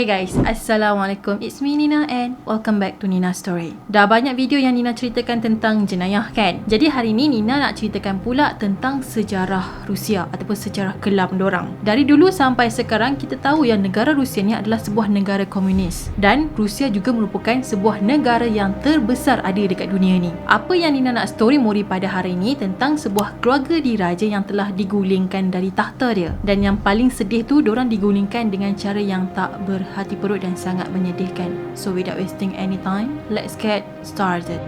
Hey guys, Assalamualaikum. It's me Nina and welcome back to Nina Story. Dah banyak video yang Nina ceritakan tentang jenayah kan? Jadi hari ni Nina nak ceritakan pula tentang sejarah Rusia ataupun sejarah kelam dorang. Dari dulu sampai sekarang kita tahu yang negara Rusia ni adalah sebuah negara komunis. Dan Rusia juga merupakan sebuah negara yang terbesar ada dekat dunia ni. Apa yang Nina nak story mori pada hari ni tentang sebuah keluarga diraja yang telah digulingkan dari takhta dia. Dan yang paling sedih tu dorang digulingkan dengan cara yang tak berhati perut dan sangat menyedihkan. So without wasting any time, let's get started.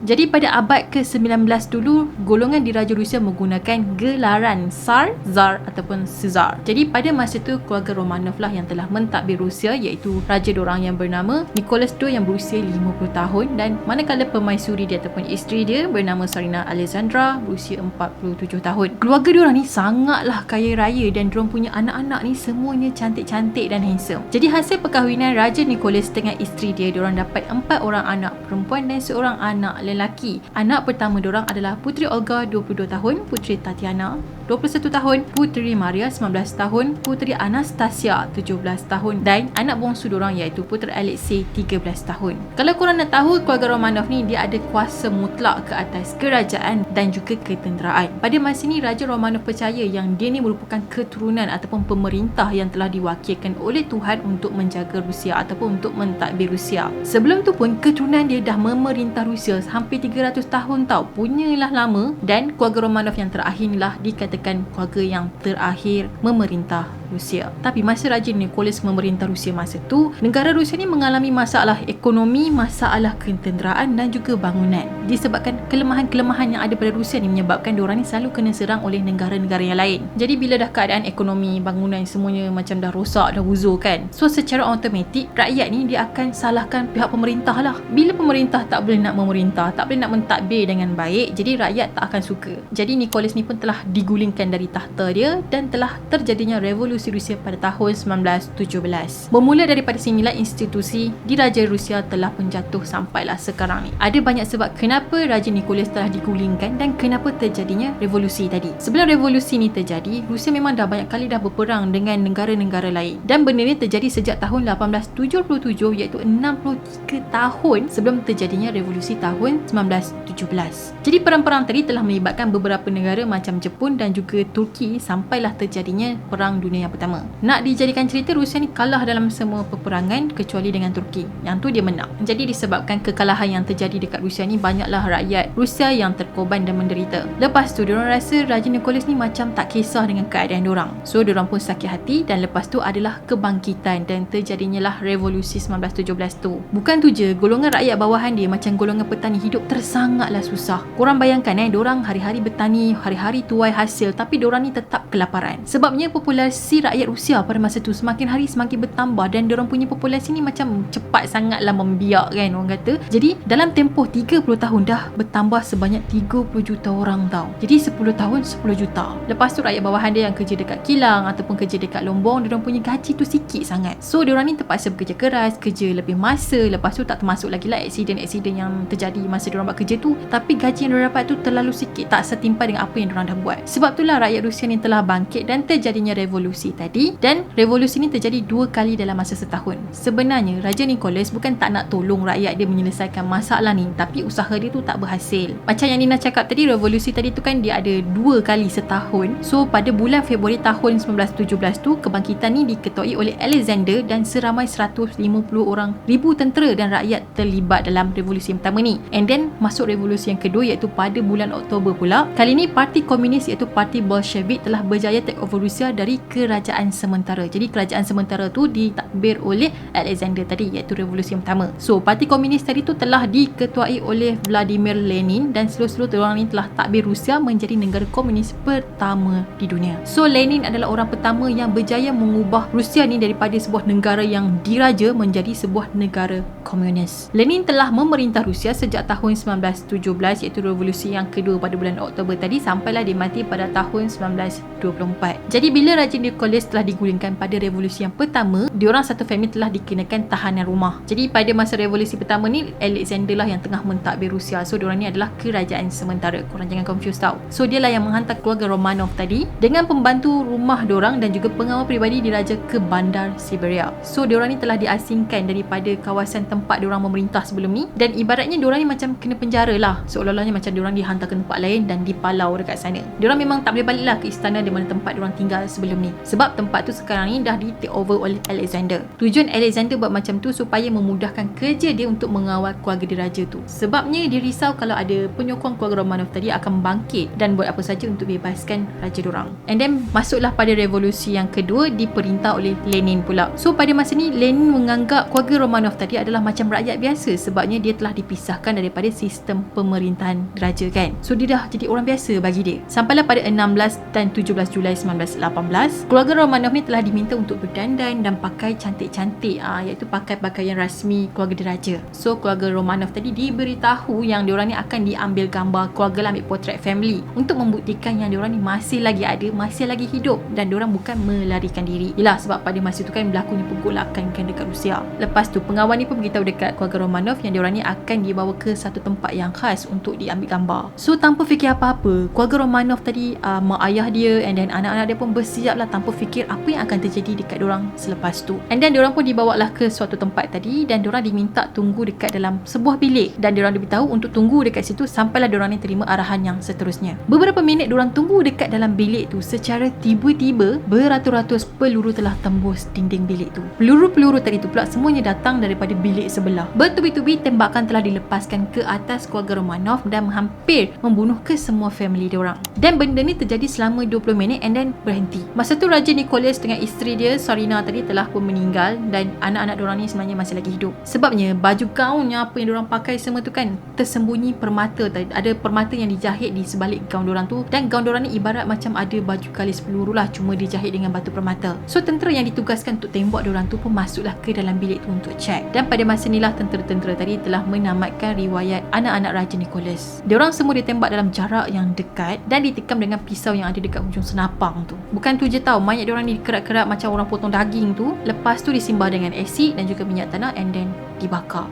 Jadi pada abad ke-19 dulu, golongan diraja Rusia menggunakan gelaran Tsar, Tsar ataupun Caesar. Jadi pada masa itu keluarga Romanov lah yang telah mentadbir Rusia, iaitu raja dorang yang bernama Nicholas II yang berusia 50 tahun dan manakala permaisuri dia ataupun isteri dia bernama Tsarina Alexandra berusia 47 tahun. Keluarga diorang ni sangatlah kaya raya dan diorang punya anak-anak ni semuanya cantik-cantik dan handsome. Jadi hasil perkahwinan Raja Nicholas dengan isteri dia, diorang dapat 4 orang anak perempuan dan seorang anak lelaki. Anak pertama diorang adalah Puteri Olga 22 tahun, Puteri Tatiana 21 tahun, Puteri Maria 19 tahun, Puteri Anastasia 17 tahun dan anak bongsu diorang iaitu Puteri Alexei 13 tahun. Kalau korang nak tahu, keluarga Romanov ni dia ada kuasa mutlak ke atas kerajaan dan juga ketenteraan. Pada masa ni Raja Romanov percaya yang dia ni merupakan keturunan ataupun pemerintah yang telah diwakilkan oleh Tuhan untuk menjaga Rusia ataupun untuk mentadbir Rusia. Sebelum tu pun keturunan dia dah memerintah Rusia hampir 300 tahun tau. Punyalah lama dan keluarga Romanov yang terakhir lah dikatakan keluarga yang terakhir memerintah Rusia. Tapi masa Raja Nicholas memerintah Rusia masa tu, negara Rusia ni mengalami masalah ekonomi, masalah ketenteraan dan juga bangunan. Disebabkan kelemahan-kelemahan yang ada pada Rusia ni menyebabkan diorang ni selalu kena serang oleh negara-negara yang lain. Jadi bila dah keadaan ekonomi, bangunan semuanya macam dah rosak, dah uzur kan. So secara automatik rakyat ni dia akan salahkan pihak pemerintah lah. Bila pemerintah tak boleh nak memerintah, tak boleh nak mentadbir dengan baik, jadi rakyat tak akan suka. Jadi Nicholas ni pun telah digulingkan dari takhta dia dan telah terjadinya revolusi Rusia pada tahun 1917. Bermula daripada sinilah institusi diraja Rusia telah pun jatuh sampailah sekarang ni. Ada banyak sebab kenapa Raja Nicholas telah digulingkan dan kenapa terjadinya revolusi tadi. Sebelum revolusi ni terjadi, Rusia memang dah banyak kali dah berperang dengan negara-negara lain. Dan benda ni terjadi sejak tahun 1877 iaitu 63 tahun sebelum terjadinya revolusi tahun 1917. Jadi perang-perang tadi telah melibatkan beberapa negara macam Jepun dan juga Turki sampailah terjadinya Perang Dunia yang pertama. Nak dijadikan cerita, Rusia ni kalah dalam semua peperangan kecuali dengan Turki. Yang tu dia menang. Jadi disebabkan kekalahan yang terjadi dekat Rusia ni, banyaklah rakyat Rusia yang terkorban dan menderita. Lepas tu diorang rasa Raja Nicholas ni macam tak kisah dengan keadaan diorang. So diorang pun sakit hati dan lepas tu adalah kebangkitan dan terjadinya lah revolusi 1917 tu. Bukan tu je, golongan rakyat bawahan dia macam golongan petani hidup tersangatlah susah. Korang bayangkan diorang hari-hari bertani, hari-hari tuai hasil tapi diorang ni tetap kelaparan. Sebabnya populasi rakyat Rusia pada masa tu semakin hari semakin bertambah dan diorang punya populasi ni macam cepat sangatlah membiak kan orang kata. Jadi dalam tempoh 30 tahun dah bertambah sebanyak 30 juta orang tau. Jadi 10 tahun 10 juta. Lepas tu rakyat bawahan dia yang kerja dekat kilang ataupun kerja dekat lombong, diorang punya gaji tu sikit sangat. So diorang ni terpaksa bekerja keras, kerja lebih masa. Lepas tu tak termasuk lagi lah aksiden-aksiden yang terjadi masa diorang buat kerja tu. Tapi gaji yang diorang dapat tu terlalu sikit, tak setimpal dengan apa yang diorang dah buat. Sebab itulah rakyat Rusia ni telah bangkit dan terjadinya revolusi tadi. Dan revolusi ni terjadi 2 kali dalam masa setahun. Sebenarnya Raja Nicholas bukan tak nak tolong rakyat dia menyelesaikan masalah ni, tapi usaha dia tu tak berhasil. Macam yang Nina cakap tadi, revolusi tadi tu kan dia ada 2 kali setahun. So pada bulan Februari tahun 1917 tu, kebangkitan ni diketuai oleh Alexander dan seramai 150 orang ribu tentera dan rakyat terlibat dalam revolusi yang pertama ni. And then masuk revolusi yang kedua iaitu pada bulan Oktober pula. Kali ni parti komunis iaitu parti Bolshevik telah berjaya take over Rusia dari kerajaan sementara. Jadi kerajaan sementara tu ditadbir oleh Alexander tadi iaitu revolusi yang pertama. So parti komunis tadi tu telah diketuai oleh Vladimir Lenin dan seluruh orang ni telah tadbir Rusia menjadi negara komunis pertama di dunia. So Lenin adalah orang pertama yang berjaya mengubah Rusia ni daripada sebuah negara yang diraja menjadi sebuah negara komunis. Lenin telah memerintah Rusia sejak tahun 1917 iaitu revolusi yang kedua pada bulan Oktober tadi sampailah dia mati pada tahun 1924. Jadi bila Raja Nicholas Nicholas telah digulingkan pada revolusi yang pertama, diorang satu family telah dikenakan tahanan rumah. Jadi pada masa revolusi pertama ni, Alexander lah yang tengah mentadbir Rusia. So diorang ni adalah kerajaan sementara. Korang jangan confuse tau. So dia lah yang menghantar keluarga Romanov tadi dengan pembantu rumah diorang dan juga pengawal peribadi diraja ke bandar Siberia. So diorang ni telah diasingkan daripada kawasan tempat diorang memerintah sebelum ni, dan ibaratnya diorang ni macam kena penjara lah. Seolah-olahnya macam diorang dihantar ke tempat lain dan dipalau dekat sana. Diorang memang tak boleh balik lah ke istana di mana tempat diorang tinggal sebelum ni, sebab tempat tu sekarang ni dah di take over oleh Alexander. Tujuan Alexander buat macam tu supaya memudahkan kerja dia untuk mengawal keluarga diraja tu. Sebabnya dia risau kalau ada penyokong keluarga Romanov tadi akan bangkit dan buat apa saja untuk bebaskan raja diorang. And then masuklah pada revolusi yang kedua, diperintah oleh Lenin pula. So pada masa ni Lenin menganggap keluarga Romanov tadi adalah macam rakyat biasa, sebabnya dia telah dipisahkan daripada sistem pemerintahan raja kan. So dia dah jadi orang biasa bagi dia. Sampailah pada 16 dan 17 Julai 1918, keluarga Romanov ni telah diminta untuk berdandan dan pakai cantik-cantik, iaitu pakai pakaian rasmi keluarga diraja. So keluarga Romanov tadi diberitahu yang diorang ni akan diambil gambar keluarga lah, ambil potret family untuk membuktikan yang diorang ni masih lagi ada, masih lagi hidup dan diorang bukan melarikan diri. Yelah, sebab pada masa tu kan berlakunya pergolakan kan dekat Rusia. Lepas tu pengawal ni pun beritahu dekat keluarga Romanov yang diorang ni akan dibawa ke satu tempat yang khas untuk diambil gambar. So tanpa fikir apa-apa, keluarga Romanov tadi, mak ayah dia and then anak-anak dia pun bersiap lah tanpa fikir apa yang akan terjadi dekat diorang selepas tu. And then diorang pun dibawa lah ke suatu tempat tadi dan diorang diminta tunggu dekat dalam sebuah bilik, dan diorang diberitahu untuk tunggu dekat situ sampailah diorang ni terima arahan yang seterusnya. Beberapa minit diorang tunggu dekat dalam bilik tu, secara tiba-tiba beratus-ratus peluru telah tembus dinding bilik tu. Peluru-peluru tadi tu pula semuanya datang daripada bilik sebelah. Bertubi-tubi tembakan telah dilepaskan ke atas keluarga Romanov dan hampir membunuh ke semua family diorang. Dan benda ni terjadi selama 20 minit and then berhenti. Masa tu Raja Nicholas dengan isteri dia Sarina tadi telah pun meninggal dan anak-anak diorang ni sebenarnya masih lagi hidup. Sebabnya baju gaunnya apa yang diorang pakai semua tu kan tersembunyi permata tadi. Ada permata yang dijahit di sebalik gaun diorang tu, dan gaun diorang ni ibarat macam ada baju kalis peluru lah, cuma dijahit dengan batu permata. So tentera yang ditugaskan untuk tembak diorang tu pun masuklah ke dalam bilik tu untuk cek. Dan pada masa inilah tentera-tentera tadi telah menamatkan riwayat anak-anak Raja Nicholas. Diorang semua ditembak dalam jarak yang dekat dan ditikam dengan pisau yang ada dekat hujung senapang tu. Bukan tu je tau, mayat diorang ni dikerat-kerat macam orang potong daging tu. Lepas tu disimbah dengan asid dan juga minyak tanah and then dibakar.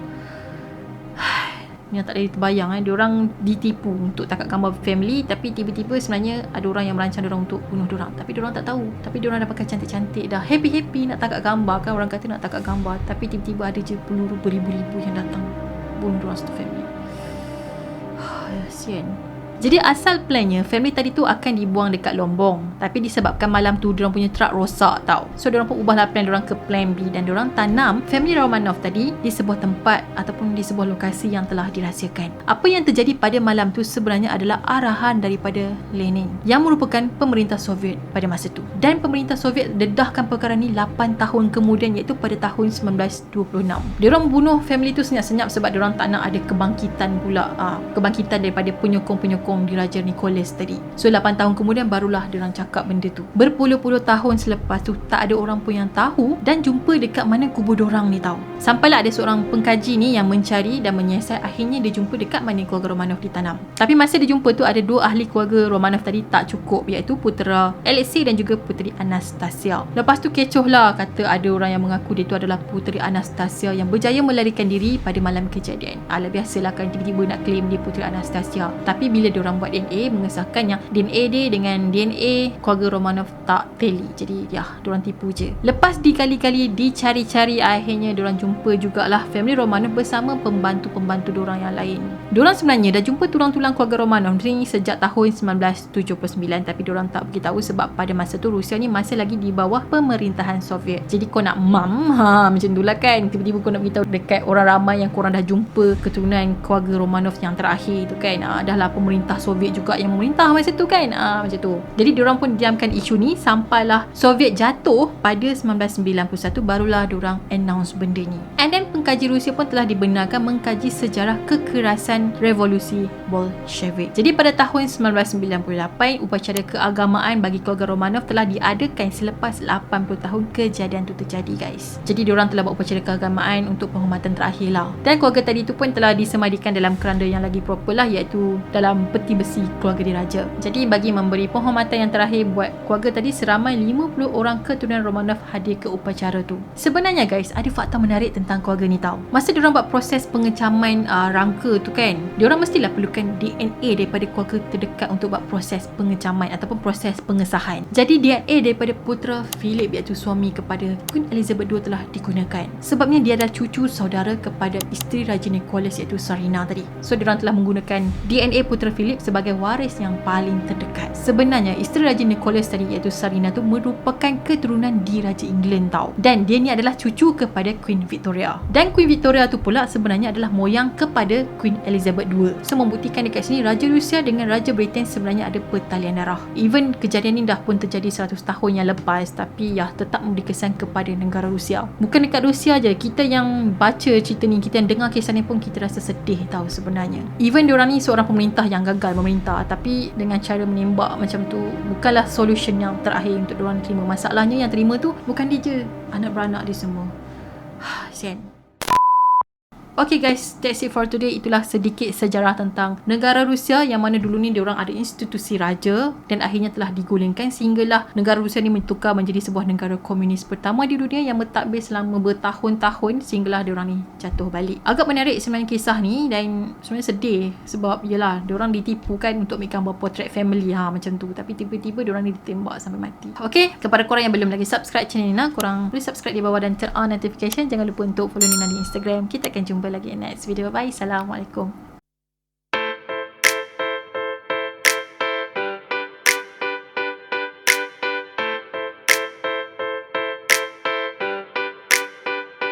Yang tak ada terbayang diorang ditipu untuk tangkap gambar family, tapi tiba-tiba sebenarnya ada orang yang merancang diorang untuk bunuh diorang, tapi diorang tak tahu. Tapi diorang dah pakai cantik-cantik, dah happy-happy nak tangkap gambar kan, orang kata nak tangkap gambar, tapi tiba-tiba ada je peluru beribu-ribu yang datang bunuh diorang satu family. Kasian. Jadi asal plannya family tadi tu akan dibuang dekat Lombong, tapi disebabkan malam tu diorang punya truck rosak tau. So diorang pun ubahlah plan diorang ke plan B dan diorang tanam family Romanov tadi di sebuah tempat ataupun di sebuah lokasi yang telah dirahsiakan. Apa yang terjadi pada malam tu sebenarnya adalah arahan daripada Lenin yang merupakan pemerintah Soviet pada masa tu. Dan pemerintah Soviet dedahkan perkara ni 8 tahun kemudian, iaitu pada tahun 1926. Diorang bunuh family tu senyap-senyap sebab diorang tak nak ada kebangkitan pula, kebangkitan daripada penyokong-penyokong diraja Nicholas tadi. So 8 tahun kemudian barulah diorang cakap benda tu. Berpuluh-puluh tahun selepas tu tak ada orang pun yang tahu dan jumpa dekat mana kubur diorang ni tahu. Sampailah ada seorang pengkaji ni yang mencari dan menyiasat, akhirnya dia jumpa dekat mana keluarga Romanov ditanam. Tapi masa dia jumpa tu ada dua ahli keluarga Romanov tadi tak cukup, iaitu putera Alexei dan juga puteri Anastasia. Lepas tu kecoh lah, kata ada orang yang mengaku dia tu adalah puteri Anastasia yang berjaya melarikan diri pada malam kejadian. Alah biasalah kan, tiba-tiba nak claim dia puteri Anastasia. Tapi bila diorang buat DNA, mengesahkan yang DNA dia dengan DNA keluarga Romanov tak tally. Jadi diorang tipu je. Lepas dikali-kali dicari-cari, akhirnya diorang jumpa jugalah family Romanov bersama pembantu-pembantu diorang yang lain. Diorang sebenarnya dah jumpa tulang-tulang keluarga Romanov ni sejak tahun 1979, tapi diorang tak beritahu sebab pada masa tu Rusia ni masih lagi di bawah pemerintahan Soviet. Jadi kau nak macam tu lah kan, tiba-tiba kau nak beritahu dekat orang ramai yang korang dah jumpa keturunan keluarga Romanov yang terakhir tu kan. Dah lah pemerintah Soviet juga yang memerintah masa tu kan. Macam tu. Jadi diorang pun diamkan isu ni sampailah Soviet jatuh pada 1991, barulah diorang announce benda ni. And then pengkaji Rusia pun telah dibenarkan mengkaji sejarah kekerasan dan revolusi Bolshevik. Jadi pada tahun 1998, upacara keagamaan bagi keluarga Romanov telah diadakan selepas 80 tahun kejadian itu terjadi, guys. Jadi diorang telah buat upacara keagamaan untuk penghormatan terakhir lah. Dan keluarga tadi tu pun telah disemadikan dalam keranda yang lagi proper lah, iaitu dalam peti besi keluarga diraja. Jadi bagi memberi penghormatan yang terakhir buat keluarga tadi, seramai 50 orang keturunan Romanov hadir ke upacara tu. Sebenarnya guys, ada fakta menarik tentang keluarga ni tau. Masa diorang buat proses pengecaman rangka tu kan, diorang mestilah perlukan DNA daripada keluarga terdekat untuk buat proses pengecaman ataupun proses pengesahan. Jadi DNA daripada putera Philip, iaitu suami kepada Queen Elizabeth II, telah digunakan. Sebabnya dia adalah cucu saudara kepada isteri Raja Nicholas, iaitu Sarina tadi. So diorang telah menggunakan DNA putera Philip sebagai waris yang paling terdekat. Sebenarnya isteri Raja Nicholas tadi, iaitu Sarina tu, merupakan keturunan di Raja England tau. Dan dia ni adalah cucu kepada Queen Victoria. Dan Queen Victoria tu pula sebenarnya adalah moyang kepada Queen Elizabeth II. So membuktikan dekat sini Raja Rusia dengan Raja Britain sebenarnya ada pertalian darah. Even kejadian ni dah pun terjadi 100 tahun yang lepas, tapi ya tetap memberi kesan kepada negara Rusia. Bukan dekat Rusia je, kita yang baca cerita ni, kita yang dengar kisah ni pun kita rasa sedih tau sebenarnya. Even diorang ni seorang pemerintah yang gagal memerintah, tapi dengan cara menembak macam tu bukanlah solution yang terakhir untuk diorang terima. Masalahnya yang terima tu bukan dia je, anak beranak dia semua. Sian. Okay guys, that's it for today. Itulah sedikit sejarah tentang negara Rusia yang mana dulu ni diorang ada institusi raja dan akhirnya telah digulingkan sehinggalah negara Rusia ni bertukar menjadi sebuah negara komunis pertama di dunia yang mentadbir selama bertahun-tahun sehinggalah diorang ni jatuh balik. Agak menarik sebenarnya kisah ni dan sebenarnya sedih sebab yelah diorang ditipu kan untuk ambil gambar portrait family macam tu, tapi tiba-tiba diorang ni ditembak sampai mati. Okay, kepada korang yang belum lagi subscribe channel Nina, korang boleh subscribe di bawah dan turn on notification. Jangan lupa untuk follow Nina di Instagram. Kita akan jumpa lagi in next video. Bye. Assalamualaikum.